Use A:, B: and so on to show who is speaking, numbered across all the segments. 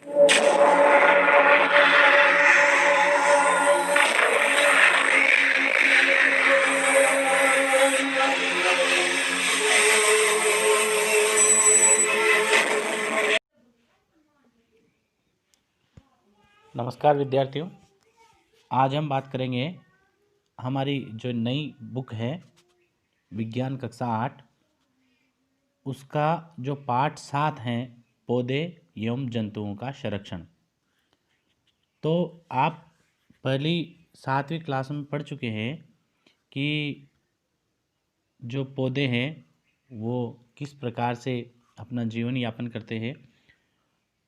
A: नमस्कार विद्यार्थियों, आज हम बात करेंगे हमारी जो नई बुक है विज्ञान कक्षा 8 उसका जो पाठ 7 है पौधे एवं जंतुओं का संरक्षण। तो आप पहली 7वीं क्लास में पढ़ चुके हैं कि जो पौधे हैं वो किस प्रकार से अपना जीवन यापन करते हैं,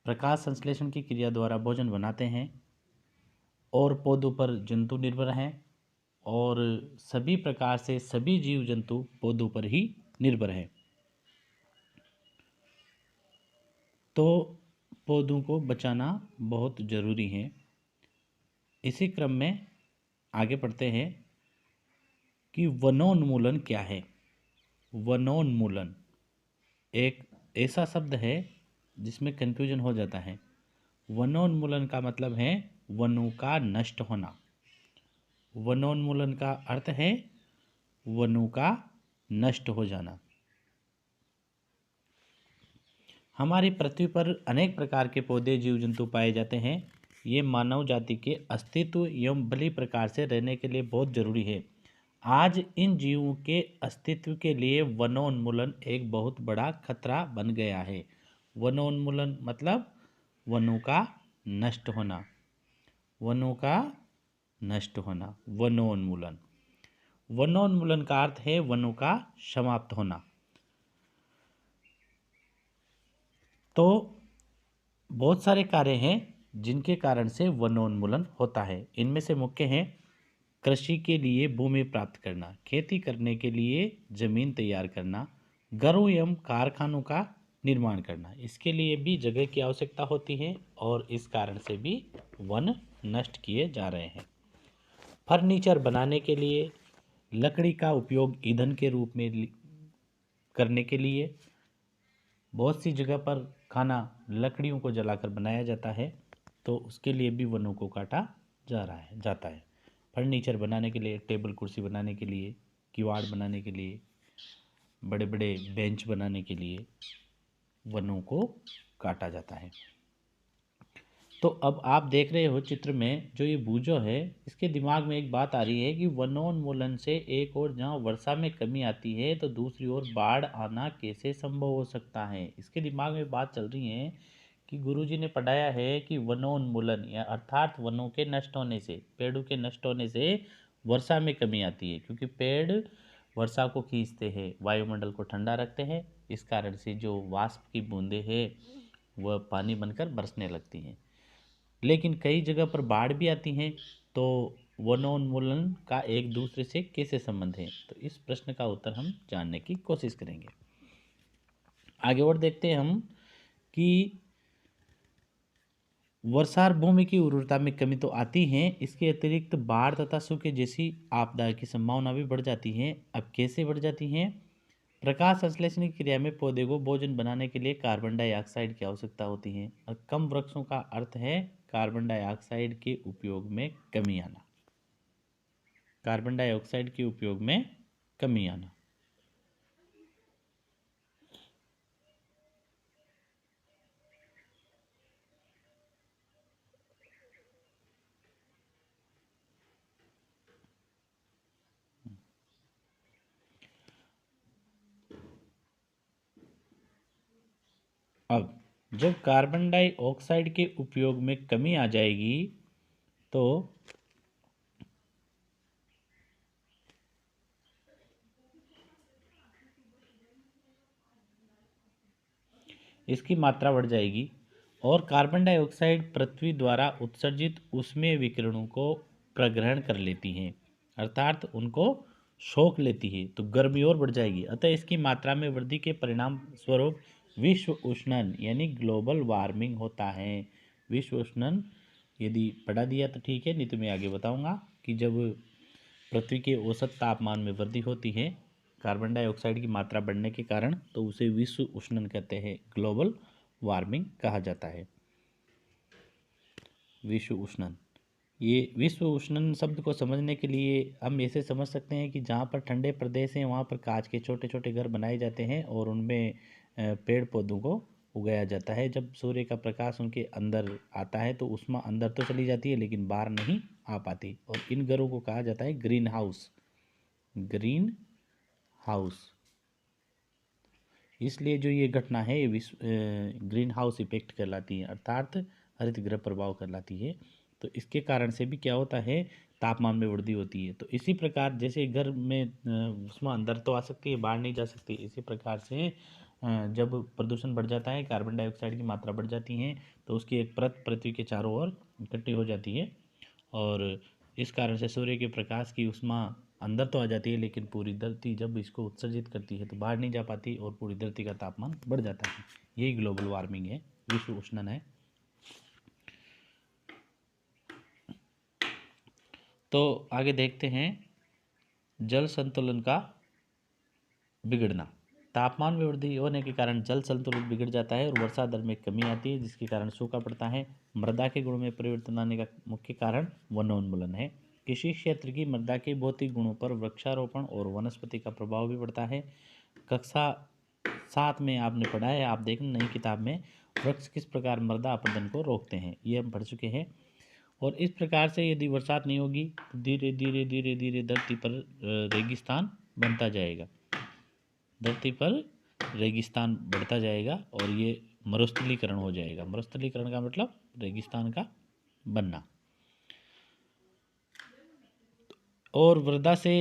A: प्रकाश संश्लेषण की क्रिया द्वारा भोजन बनाते हैं और पौधों पर जंतु निर्भर हैं और सभी प्रकार से सभी जीव जंतु पौधों पर ही निर्भर हैं। तो पौधों को बचाना बहुत ज़रूरी है। इसी क्रम में आगे बढ़ते हैं कि वनोन्मूलन क्या है। वनोन्मूलन एक ऐसा शब्द है जिसमें कन्फ्यूजन हो जाता है। वनोन्मूलन का मतलब है वनों का नष्ट होना। वनोन्मूलन का अर्थ है वनों का नष्ट हो जाना। हमारी पृथ्वी पर अनेक प्रकार के पौधे जीव जंतु पाए जाते हैं। ये मानव जाति के अस्तित्व एवं भली प्रकार से रहने के लिए बहुत जरूरी है। आज इन जीवों के अस्तित्व के लिए वनोन्मूलन एक बहुत बड़ा खतरा बन गया है। वनोन्मूलन मतलब वनों का नष्ट होना। वनों का नष्ट होना, वनोन्मूलन। वनोन्मूलन का अर्थ है वनों का समाप्त होना। तो बहुत सारे कार्य हैं जिनके कारण से वनोन्मूलन होता है। इनमें से मुख्य हैं कृषि के लिए भूमि प्राप्त करना, खेती करने के लिए जमीन तैयार करना, घरों एवं कारखानों का निर्माण करना। इसके लिए भी जगह की आवश्यकता होती है और इस कारण से भी वन नष्ट किए जा रहे हैं। फर्नीचर बनाने के लिए, लकड़ी का उपयोग ईंधन के रूप में करने के लिए, बहुत सी जगह पर खाना लकड़ियों को जलाकर बनाया जाता है, तो उसके लिए भी वनों को काटा जाता है। फर्नीचर बनाने के लिए, टेबल कुर्सी बनाने के लिए, किवाड़ बनाने के लिए, बड़े बड़े बेंच बनाने के लिए वनों को काटा जाता है। तो अब आप देख रहे हो चित्र में जो ये बूझो है, इसके दिमाग में एक बात आ रही है कि वनोन्मूलन से एक और जहाँ वर्षा में कमी आती है तो दूसरी ओर बाढ़ आना कैसे संभव हो सकता है। इसके दिमाग में बात चल रही है कि गुरुजी ने पढ़ाया है कि वनोन्मूलन या अर्थात वनों के नष्ट होने से, पेड़ों के नष्ट होने से वर्षा में कमी आती है, क्योंकि पेड़ वर्षा को खींचते हैं, वायुमंडल को ठंडा रखते हैं। इस कारण से जो वाष्प की बूंदें हैं वह पानी बनकर बरसने लगती हैं। लेकिन कई जगह पर बाढ़ भी आती हैं, तो वनोन्मूलन का एक दूसरे से कैसे संबंध है, तो इस प्रश्न का उत्तर हम जानने की कोशिश करेंगे। आगे और देखते हैं हम कि वर्षा भूमि की उर्वरता में कमी तो आती है, इसके अतिरिक्त बाढ़ तथा सूखे जैसी आपदा की संभावना भी बढ़ जाती है। अब कैसे बढ़ जाती है? प्रकाश संश्लेषण की क्रिया में पौधे को भोजन बनाने के लिए कार्बन डाइऑक्साइड की आवश्यकता होती है और कम वृक्षों का अर्थ है कार्बन डाइऑक्साइड के उपयोग में कमी आना। कार्बन डाइऑक्साइड के उपयोग में कमी आना। अब जब कार्बन डाइऑक्साइड के उपयोग में कमी आ जाएगी तो इसकी मात्रा बढ़ जाएगी और कार्बन डाइऑक्साइड पृथ्वी द्वारा उत्सर्जित ऊष्मीय विकिरणों को प्रग्रहण कर लेती है, अर्थात उनको सोख लेती है, तो गर्मी और बढ़ जाएगी। अतः इसकी मात्रा में वृद्धि के परिणाम स्वरूप विश्व उष्णन यानी ग्लोबल वार्मिंग होता है। विश्व उष्णन यदि पढ़ा दिया तो ठीक है, नहीं तो मैं आगे बताऊंगा कि जब पृथ्वी के औसत तापमान में वृद्धि होती है कार्बन डाइऑक्साइड की मात्रा बढ़ने के कारण, तो उसे विश्व उष्णन कहते हैं, ग्लोबल वार्मिंग कहा जाता है। विश्व उष्णन। ये विश्व उष्णन शब्द को समझने के लिए हम ऐसे समझ सकते हैं कि जहाँ पर ठंडे प्रदेश हैं वहाँ पर कांच के छोटे छोटे घर बनाए जाते हैं और उनमें पेड़ पौधों को उगाया जाता है। जब सूर्य का प्रकाश उनके अंदर आता है तो ऊष्मा अंदर तो चली जाती है लेकिन बाहर नहीं आ पाती, और इन घरों को कहा जाता है ग्रीन हाउस। Green house. इसलिए जो ये घटना है ये विश्व ग्रीन हाउस इफेक्ट कहलाती है, अर्थात हरित गृह प्रभाव कहलाती है। तो इसके कारण से भी क्या होता है, तापमान में वृद्धि होती है। तो इसी प्रकार जैसे घर में ऊष्मा अंदर तो आ सकती है, बाहर नहीं जा सकती, इसी प्रकार से जब प्रदूषण बढ़ जाता है, कार्बन डाइऑक्साइड की मात्रा बढ़ जाती है, तो उसकी एक परत पृथ्वी के चारों ओर इकट्ठी हो जाती है, और इस कारण से सूर्य के प्रकाश की ऊष्मा अंदर तो आ जाती है लेकिन पूरी धरती जब इसको उत्सर्जित करती है तो बाहर नहीं जा पाती और पूरी धरती का तापमान बढ़ जाता है। यही ग्लोबल वार्मिंग है, विश्व उष्णन है। तो आगे देखते हैं जल संतुलन का बिगड़ना। तापमान में वृद्धि होने के कारण जल संतुलन बिगड़ जाता है और वर्षा दर में कमी आती है, जिसके कारण सूखा पड़ता है। मृदा के गुणों में परिवर्तन आने का मुख्य कारण वनोन्मूलन है। कृषि क्षेत्र की मृदा के भौतिक गुणों पर वृक्षारोपण और वनस्पति का प्रभाव भी पड़ता है। कक्षा 7 में आपने पढ़ा है, आप देखना नई किताब में, वृक्ष किस प्रकार मृदा अपरदन को रोकते हैं, ये हम पढ़ चुके हैं। और इस प्रकार से यदि बरसात नहीं होगी तो धीरे धीरे धीरे धीरे धरती पर रेगिस्तान बनता जाएगा, धरती पर रेगिस्तान बढ़ता जाएगा और ये मरुस्थलीकरण हो जाएगा। मरुस्थलीकरण का मतलब रेगिस्तान का बनना। और मृदा से